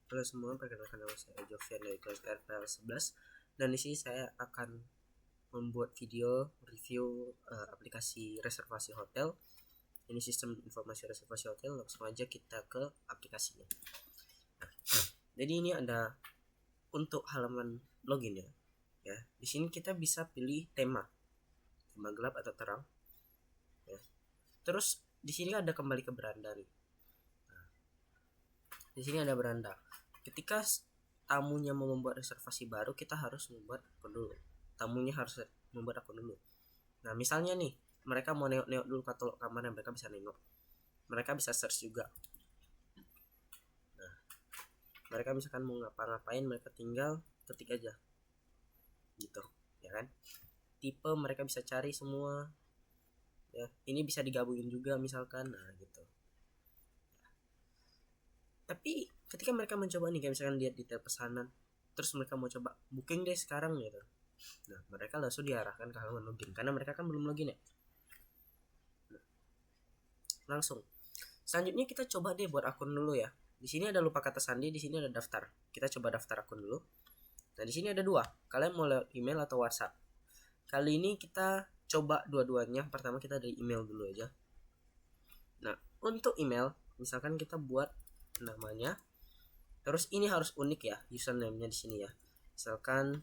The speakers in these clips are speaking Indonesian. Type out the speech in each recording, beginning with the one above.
Halo semua, perkenalkan nama saya Jovian dari kelas RPL 11 dan di sini saya akan membuat video review aplikasi reservasi hotel. Ini sistem informasi reservasi hotel. Langsung aja kita ke aplikasinya. Nah, jadi ini ada untuk halaman login ya. Di sini kita bisa pilih tema gelap atau terang. Ya. Terus di sini ada kembali ke beranda nih. Nah, di sini ada beranda. Ketika tamunya mau membuat reservasi baru, kita harus membuat akun dulu. Tamunya harus membuat akun dulu. Nah, misalnya nih, mereka mau nengok-nengok dulu katalog kamarnya, mereka bisa nengok. Mereka bisa search juga. Nah, mereka misalkan mau ngapa-ngapain, mereka tinggal ketik aja. Gitu, ya kan? Tipe mereka bisa cari semua. Ya, ini bisa digabungin juga misalkan. Nah, gitu. Tapi ketika mereka mencoba nih, kayak misalkan lihat detail pesanan, terus mereka mau coba booking deh sekarang gitu. Nah, mereka langsung diarahkan ke halaman login karena mereka kan belum login ya. Nah, langsung. Selanjutnya kita coba deh buat akun dulu ya. Di sini ada lupa kata sandi, di sini ada daftar. Kita coba daftar akun dulu. Nah, di sini ada dua. Kalian mau lewat email atau WhatsApp? Kali ini kita coba dua-duanya. Pertama kita dari email dulu aja. Nah, untuk email, misalkan kita buat namanya. Terus ini harus unik ya, username-nya di sini ya. Misalkan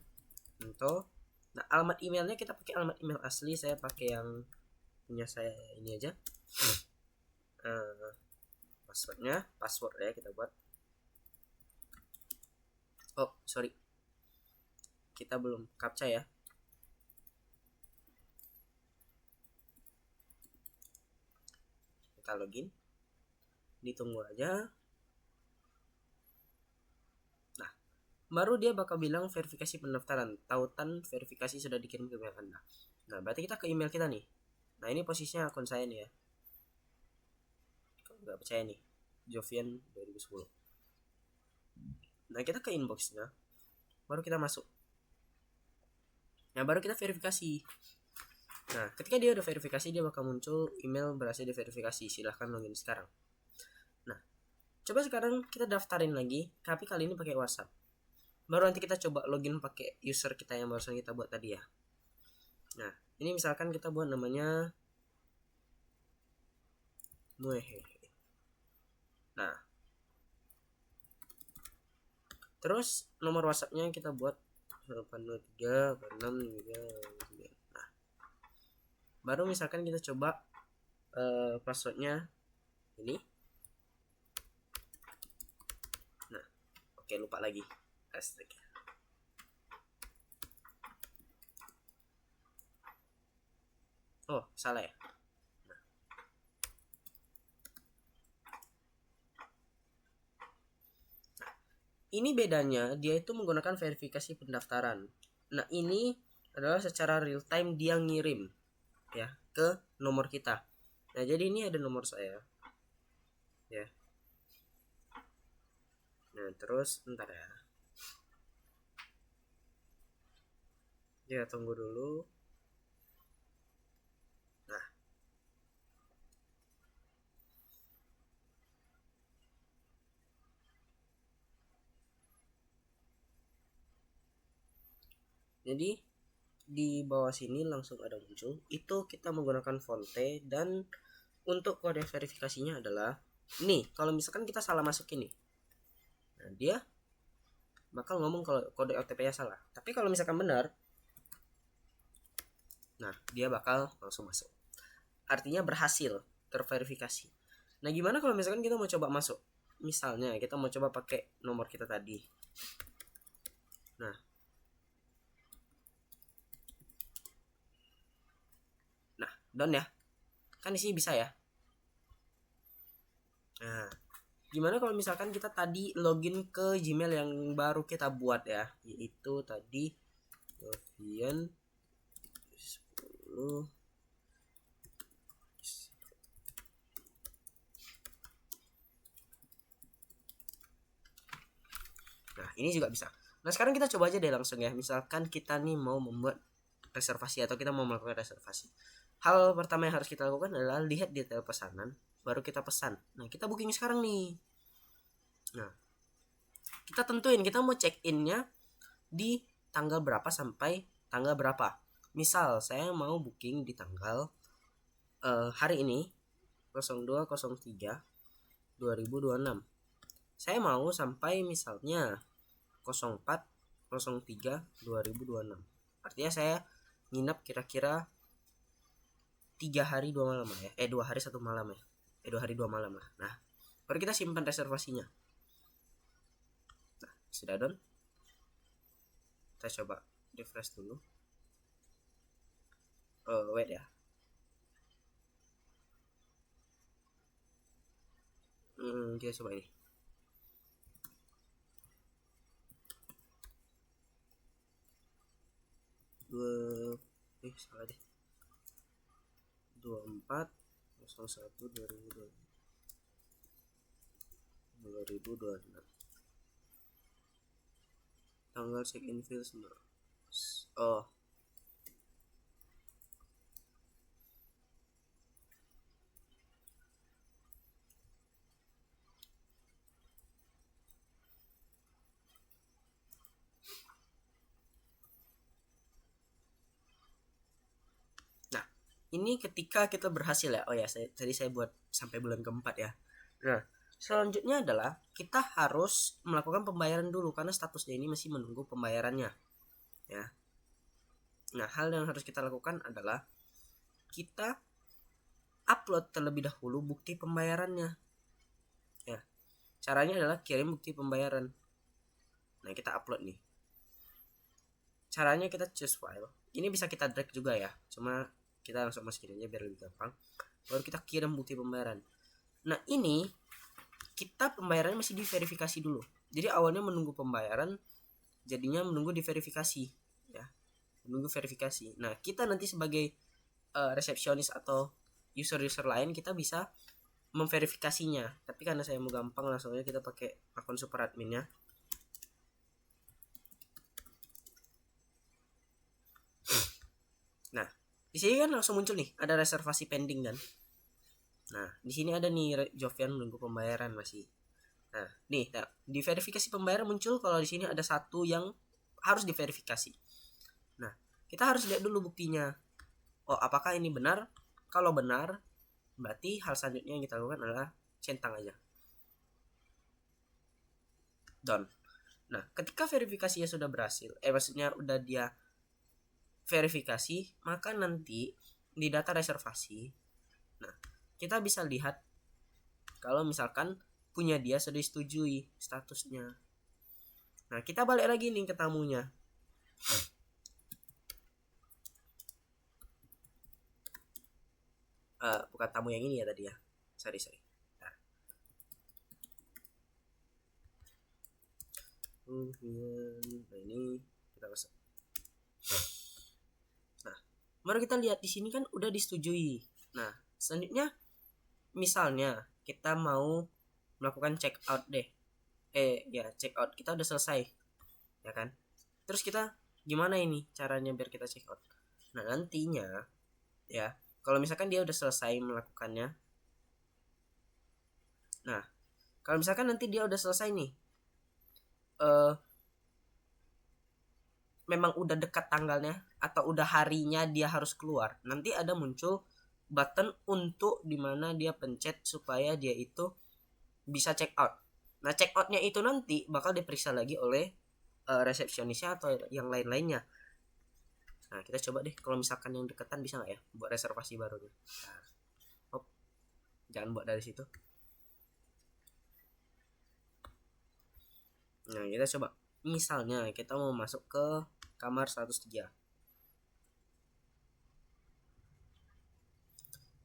untuk nah, alamat emailnya kita pakai alamat email asli. Saya pakai yang punya saya ini aja. Passwordnya password ya kita buat. Oh sorry, kita belum captcha ya. Kita login, ditunggu aja. Nah, baru dia bakal bilang verifikasi pendaftaran, tautan verifikasi sudah dikirim ke email Anda. Nah, berarti kita ke email kita nih. Nah, ini posisinya akun saya nih ya. Kalau nggak percaya nih, Jovian 2010. Nah, kita ke inboxnya, baru kita masuk. Nah, baru kita verifikasi. Nah, ketika dia udah verifikasi, dia bakal muncul email berhasil diverifikasi. Silahkan login sekarang. Nah, coba sekarang kita daftarin lagi, tapi kali ini pakai WhatsApp. Baru nanti kita coba login pakai user kita yang barusan kita buat tadi ya. Nah, ini misalkan kita buat namanya Muehe. Nah, terus nomor WhatsAppnya kita buat 823 8639. Nah, baru misalkan kita coba passwordnya ini. Nah, oke, lupa lagi. Astaga. Oh, salah ya. Nah. Ini bedanya, dia itu menggunakan verifikasi pendaftaran. Nah, ini adalah secara real time dia ngirim ya ke nomor kita. Nah, jadi ini ada nomor saya. Ya. Nah, terus bentar ya. Ya, tunggu dulu. Nah. Jadi di bawah sini langsung ada muncul. Itu kita menggunakan fonte dan untuk kode verifikasinya adalah nih, kalau misalkan kita salah masuk ini. Nah, dia bakal ngomong kalau kode OTP-nya salah. Tapi kalau misalkan benar, nah, dia bakal langsung masuk. Artinya berhasil terverifikasi. Nah, gimana kalau misalkan kita mau coba masuk? Misalnya kita mau coba pakai nomor kita tadi. Nah, down ya. Kan di sini bisa ya. Nah, gimana kalau misalkan kita tadi login ke Gmail yang baru kita buat ya, yaitu tadi Jovian 10. Nah, ini juga bisa. Nah, sekarang kita coba aja deh langsung ya. Misalkan kita nih mau membuat reservasi atau kita mau melakukan reservasi. Hal pertama yang harus kita lakukan adalah lihat detail pesanan, baru kita pesan. Nah, kita booking sekarang nih. Nah, kita tentuin kita mau check innya di tanggal berapa sampai tanggal berapa. Misal saya mau booking di tanggal hari ini 02.03.2026. Saya mau sampai misalnya 04.03.2026. Artinya saya nginap kira-kira 3 hari 2 malam ya. 2 hari 1 malam ya. 2 hari 2 malam lah. Nah, baru kita simpan reservasinya. Nah, sudah done. Kita coba refresh dulu. Wait ya. Kita coba ini. Salah deh. 24.01.2026. Tanggal check in field. Oh. Ini ketika kita berhasil ya. Tadi saya buat sampai bulan keempat ya. Nah, selanjutnya adalah kita harus melakukan pembayaran dulu karena statusnya ini masih menunggu pembayarannya. Ya. Nah, hal yang harus kita lakukan adalah kita upload terlebih dahulu bukti pembayarannya. Ya. Caranya adalah kirim bukti pembayaran. Nah, kita upload nih. Caranya kita choose file. Ini bisa kita drag juga ya. Cuma kita langsung masukin aja biar lebih gampang. Baru kita kirim bukti pembayaran. Nah, ini kita pembayarannya masih diverifikasi dulu. Jadi awalnya menunggu pembayaran, jadinya menunggu diverifikasi ya. Menunggu verifikasi. Nah, kita nanti sebagai resepsionis atau user lain kita bisa memverifikasinya. Tapi karena saya mau gampang, langsung aja kita pakai akun super adminnya. Nah, di sini kan langsung muncul nih, ada reservasi pending kan. Nah, di sini ada nih Jovian menunggu pembayaran masih. Nah, nih, di verifikasi pembayaran muncul kalau di sini ada satu yang harus diverifikasi. Nah, kita harus lihat dulu buktinya. Oh, apakah ini benar? Kalau benar, berarti hal selanjutnya yang kita lakukan adalah centang aja. Done. Nah, ketika verifikasinya sudah berhasil, maksudnya udah dia verifikasi, maka nanti di data reservasi, nah kita bisa lihat kalau misalkan punya dia sudah disetujui statusnya. Nah, kita balik lagi nih ke tamunya. Bukan tamu yang ini ya tadi ya. Sorry. Nah, ini kita masuk. Nah, baru kita lihat di sini kan udah disetujui. Nah, selanjutnya misalnya kita mau melakukan check out deh. Check out kita udah selesai. Ya kan? Terus kita gimana ini caranya biar kita check out? Nah, nantinya ya, kalau misalkan dia udah selesai melakukannya. Nah, kalau misalkan nanti dia udah selesai nih. Memang udah dekat tanggalnya atau udah harinya dia harus keluar, nanti ada muncul button untuk dimana dia pencet supaya dia itu bisa check out. Nah, check outnya itu nanti bakal diperiksa lagi oleh resepsionisnya atau yang lain-lainnya. Nah, kita coba deh kalau misalkan yang deketan bisa nggak ya buat reservasi barunya. Nah, jangan buat dari situ. Nah, kita coba misalnya kita mau masuk ke kamar 103.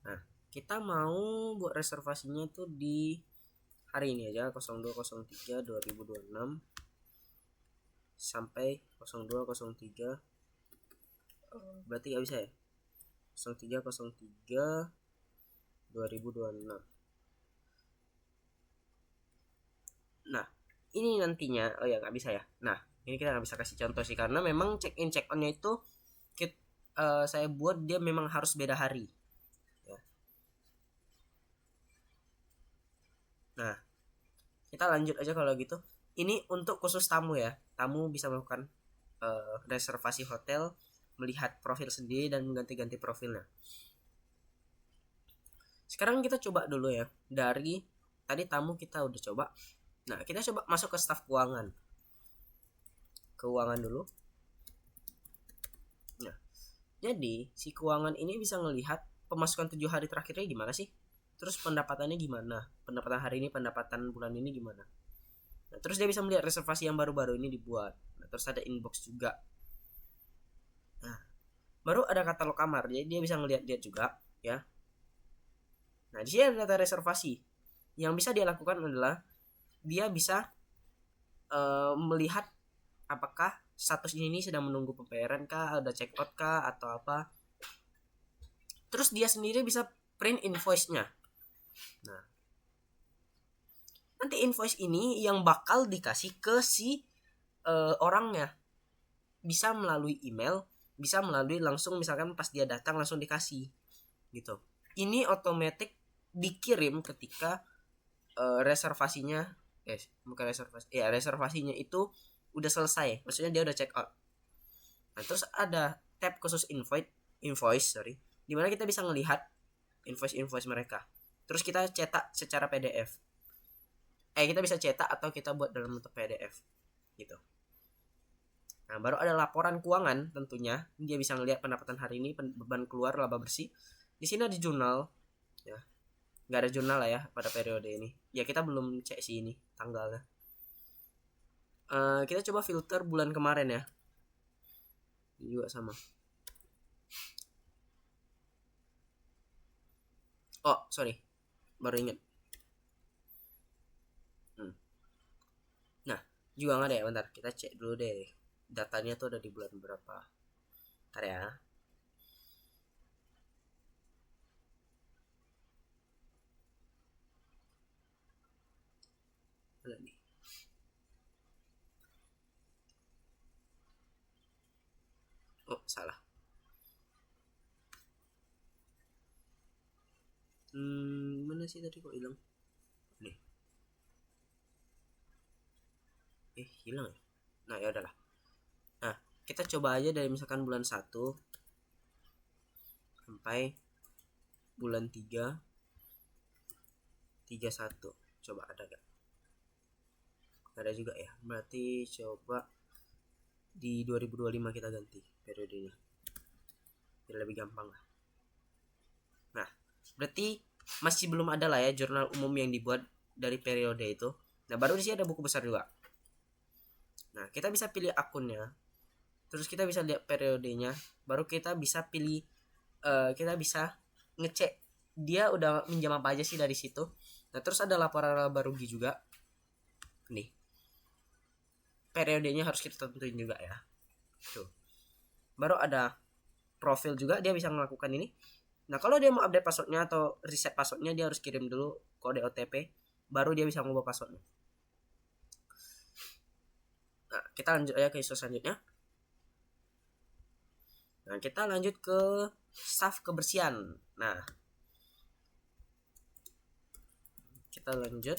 Nah, kita mau buat reservasinya tuh di hari ini aja 02.03.2026 sampai 02.03, berarti nggak bisa ya, 03.03.2026. Nah, ini nantinya nggak bisa ya. Nah, ini kita nggak bisa kasih contoh sih karena memang check in check onnya itu saya buat dia memang harus beda hari ya. Nah, kita lanjut aja kalau gitu. ini untuk khusus tamu ya. Tamu bisa melakukan reservasi hotel, melihat profil sendiri dan mengganti-ganti profilnya. Sekarang kita coba dulu ya, dari tadi tamu kita udah coba. Nah, kita coba masuk ke staf keuangan. Keuangan dulu. Nah, jadi si keuangan ini bisa ngelihat pemasukan 7 hari terakhirnya gimana sih? Terus pendapatannya gimana? Pendapatan hari ini, pendapatan bulan ini gimana? Nah, terus dia bisa melihat reservasi yang baru-baru ini dibuat. Nah, terus ada inbox juga. Nah, baru ada katalog kamar. Jadi dia bisa ngelihat juga ya. Nah, di sini ada data reservasi. Yang bisa dia lakukan adalah dia bisa melihat apakah status ini sedang menunggu pembayaran kah, ada check out kah atau apa. Terus dia sendiri bisa print invoice-nya. Nah, nanti invoice ini yang bakal dikasih ke si orangnya. Bisa melalui email, bisa melalui langsung misalkan pas dia datang langsung dikasih gitu. Ini otomatis dikirim ketika reservasinya bukan reservasi ya, reservasinya itu udah selesai, maksudnya dia udah check out. Nah, terus ada tab khusus invoice dimana kita bisa ngelihat invoice mereka. Terus kita cetak secara PDF. Kita bisa cetak atau kita buat dalam bentuk PDF gitu. Nah, baru ada laporan keuangan tentunya. Dia bisa ngelihat pendapatan hari ini, beban keluar, laba bersih. Di sini ada jurnal ya. Nggak ada jurnal lah ya pada periode ini. Ya kita belum cek sih ini tanggalnya. Kita coba filter bulan kemarin ya. Ini juga sama. Oh, sorry. Baru ingat. Nah, juga nggak ada ya. Bentar, kita cek dulu deh. Datanya tuh ada di bulan berapa. Bentar ya. Mana nih? Oh, salah. Mana sih tadi kok hilang? Nih. Hilang ya? Nah, ya udahlah. Nah, kita coba aja dari misalkan bulan 1 sampai bulan 3 31. Coba ada gak? Gak ada juga ya. Berarti coba di 2025 kita ganti periodenya. Biar lebih gampang lah. Nah, berarti masih belum ada lah ya jurnal umum yang dibuat dari periode itu. Nah, baru di sini ada buku besar juga. Nah, kita bisa pilih akunnya. Terus kita bisa lihat periodenya. Baru kita bisa pilih kita bisa ngecek dia udah minjam apa aja sih dari situ. Nah, terus ada laporan laba rugi juga. Nih. Periodenya harus kita tentuin juga ya. Tuh. Baru ada profil juga, dia bisa melakukan ini. Nah, kalau dia mau update passwordnya atau reset passwordnya, dia harus kirim dulu kode OTP, baru dia bisa mengubah passwordnya. Nah, kita lanjut aja ke isu selanjutnya. Nah, kita lanjut ke staf kebersihan. Nah, kita lanjut.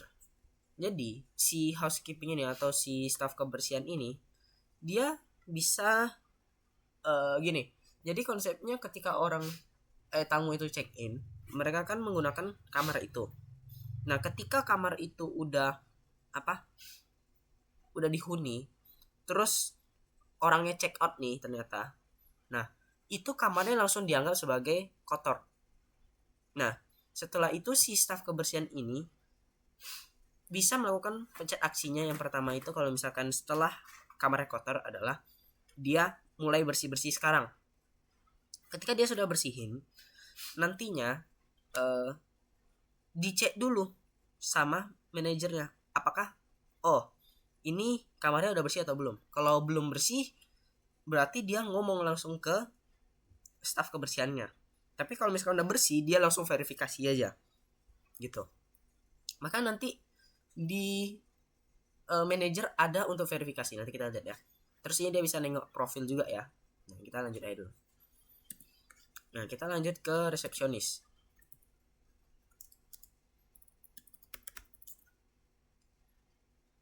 Nah, jadi si housekeeping ini atau si staf kebersihan ini, dia bisa gini. Jadi konsepnya ketika orang tamu itu check in, mereka kan menggunakan kamar itu. Nah, ketika kamar itu udah udah dihuni, terus orangnya check out nih ternyata. Nah, itu kamarnya langsung dianggap sebagai kotor. Nah, setelah itu si staf kebersihan ini bisa melakukan pencet aksinya. Yang pertama itu kalau misalkan setelah kamarnya kotor adalah dia mulai bersih-bersih sekarang. Ketika dia sudah bersihin, nantinya dicek dulu sama manajernya apakah ini kamarnya udah bersih atau belum. Kalau belum bersih berarti dia ngomong langsung ke staf kebersihannya. Tapi kalau misalkan udah bersih, dia langsung verifikasi aja gitu. Maka nanti di manajer ada untuk verifikasi, nanti kita lihat ya. Terus ini dia bisa nengok profil juga ya. Nah, kita lanjut aja dulu. Nah, kita lanjut ke resepsionis.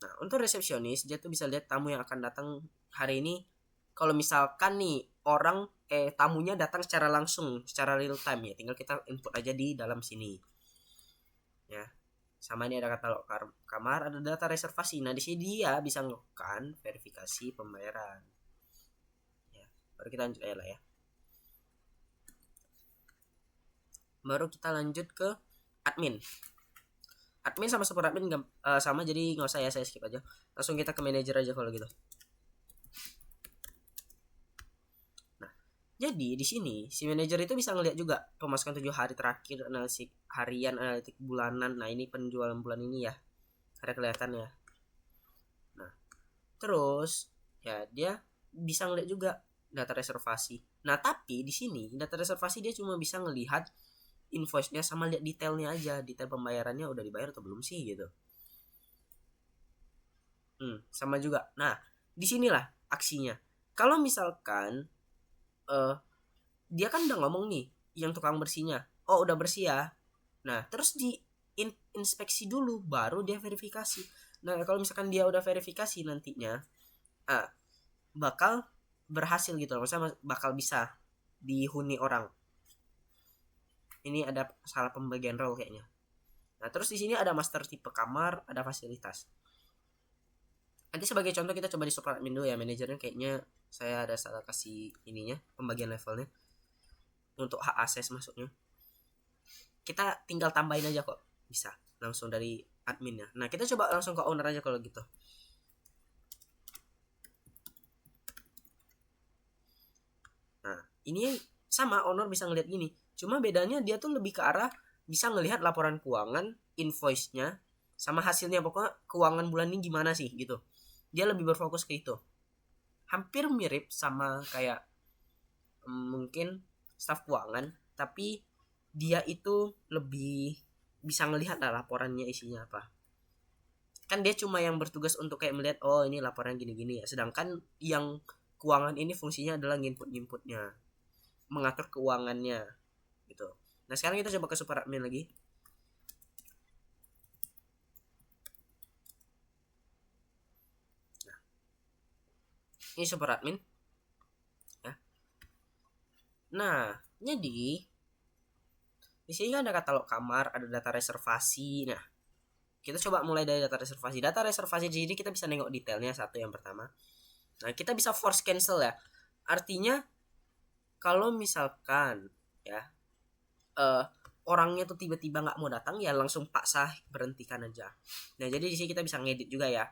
Nah, untuk resepsionis dia tuh bisa lihat tamu yang akan datang hari ini. Kalau misalkan nih tamunya datang secara langsung, secara real time ya, tinggal kita input aja di dalam sini. Ya. Sama ini ada katalog kamar, ada data reservasi. Nah, di sini dia bisa melakukan verifikasi pembayaran. Ya, baru kita lanjut aja lah ya. Baru kita lanjut ke admin. Admin sama support admin sama, jadi nggak usah ya, saya skip aja. Langsung kita ke manajer aja kalau gitu. Jadi di sini si manajer itu bisa ngelihat juga pemasukan 7 hari terakhir, analitik harian, analitik bulanan. Nah, ini penjualan bulan ini ya. Ada kelihatan ya. Nah, terus ya dia bisa ngelihat juga data reservasi. Nah, tapi di sini data reservasi dia cuma bisa ngelihat invoice-nya sama lihat detailnya aja, detail pembayarannya udah dibayar atau belum sih gitu. Sama juga. Nah, disinilah aksinya. Kalau misalkan dia kan udah ngomong nih yang tukang bersihnya, oh udah bersih ya. Nah, terus di inspeksi dulu baru dia verifikasi. Nah, kalau misalkan dia udah verifikasi nantinya bakal berhasil gitu loh, maksudnya bakal bisa dihuni orang. Ini ada salah pembagian role kayaknya. Nah, terus di sini ada master tipe kamar, ada fasilitas. Nanti sebagai contoh kita coba di support admin dulu ya, manajernya kayaknya saya ada salah kasih ininya, pembagian levelnya. Untuk hak akses masuknya kita tinggal tambahin aja kok, bisa langsung dari adminnya. Nah, kita coba langsung ke owner aja kalau gitu. Nah, ini sama, owner bisa ngelihat gini, cuma bedanya dia tuh lebih ke arah bisa ngelihat laporan keuangan, invoice-nya, sama hasilnya, pokoknya keuangan bulan ini gimana sih gitu. Dia lebih berfokus ke itu. Hampir mirip sama kayak mungkin staf keuangan, tapi dia itu lebih bisa ngelihat lah laporannya isinya apa. Kan dia cuma yang bertugas untuk kayak melihat, oh ini laporan gini-gini ya. Sedangkan yang keuangan ini fungsinya adalah nginput-nginputnya, mengatur keuangannya gitu. Nah, sekarang kita coba ke super admin lagi. Nah, ini super admin ya. Nah, jadi di sini kan ada katalog kamar, ada data reservasi. Nah, kita coba mulai dari data reservasi. Data reservasi jadi kita bisa nengok detailnya satu yang pertama. Nah, kita bisa force cancel ya. Artinya kalau misalkan ya orangnya tuh tiba-tiba nggak mau datang, ya langsung paksa berhentikan aja. Nah, jadi di sini kita bisa ngedit juga ya.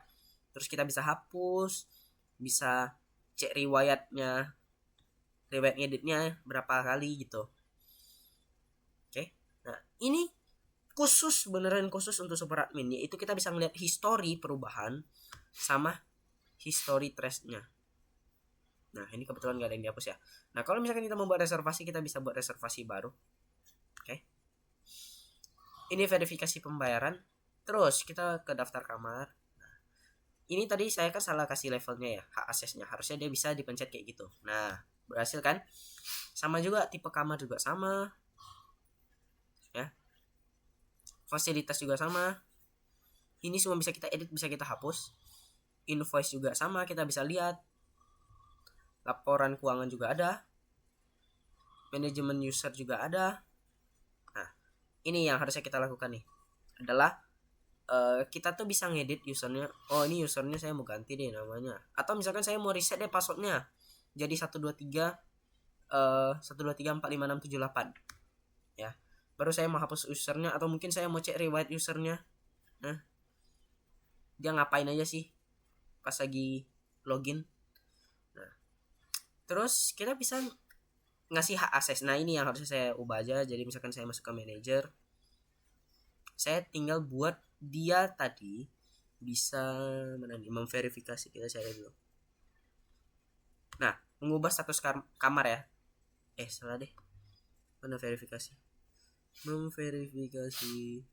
Terus kita bisa hapus, bisa cek riwayat ngeditnya berapa kali gitu. Oke. Nah, ini beneran khusus untuk super admin, yaitu kita bisa ngeliat history perubahan sama history trace-nya. Nah, ini kebetulan nggak ada yang dihapus ya. Nah, kalau misalkan kita membuat reservasi, kita bisa buat reservasi baru. Oke. Ini verifikasi pembayaran. Terus kita ke daftar kamar. Nah, ini tadi saya kan salah kasih levelnya ya, hak aksesnya. Harusnya dia bisa dipencet kayak gitu. Nah, berhasil kan? Sama juga tipe kamar juga sama. Ya. Fasilitas juga sama. Ini semua bisa kita edit, bisa kita hapus. Invoice juga sama, kita bisa lihat. Laporan keuangan juga ada. Manajemen user juga ada. Nah, ini yang harusnya kita lakukan nih, adalah kita tuh bisa ngedit usernya. Oh, ini usernya saya mau ganti deh namanya. Atau misalkan saya mau reset deh passwordnya jadi 123 1234567 ya. Baru saya mau hapus usernya, atau mungkin saya mau cek riwayat usernya. Nah, dia ngapain aja sih pas lagi login. Nah, terus kita bisa ngasih hak akses. Nah, ini yang harusnya saya ubah aja. Jadi misalkan saya masuk ke manager, saya tinggal buat dia tadi bisa memverifikasi. Kita cari dulu. Nah, mengubah status kamar ya. Salah deh. Mana verifikasi? Memverifikasi.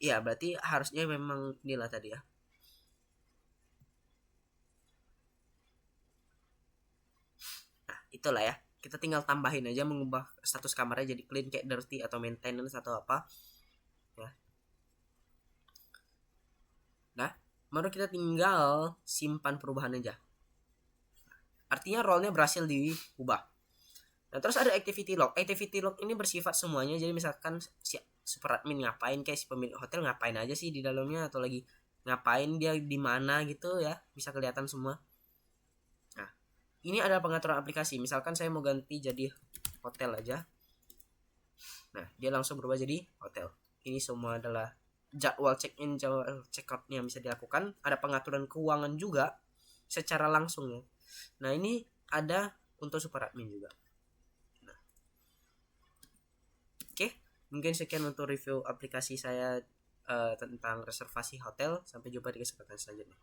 Iya, berarti harusnya memang inilah tadi ya. Nah, itulah ya. kita tinggal tambahin aja, mengubah status kamarnya jadi clean kayak dirty atau maintenance atau apa ya. Nah, baru kita tinggal simpan perubahan aja. Artinya role-nya berhasil diubah. Nah, terus ada activity log. Activity log ini bersifat semuanya. Jadi misalkan si super admin ngapain, kayak si pemilik hotel ngapain aja sih di dalamnya, atau lagi ngapain dia di mana gitu ya, bisa kelihatan semua. Nah, ini ada pengaturan aplikasi. Misalkan saya mau ganti jadi hotel aja. Nah, dia langsung berubah jadi hotel. Ini semua adalah jadwal check-in, jadwal check-out yang bisa dilakukan. Ada pengaturan keuangan juga secara langsung ya. Nah, ini ada untuk super admin juga. Nah, oke, mungkin sekian untuk review aplikasi saya tentang reservasi hotel. Sampai jumpa di kesempatan selanjutnya.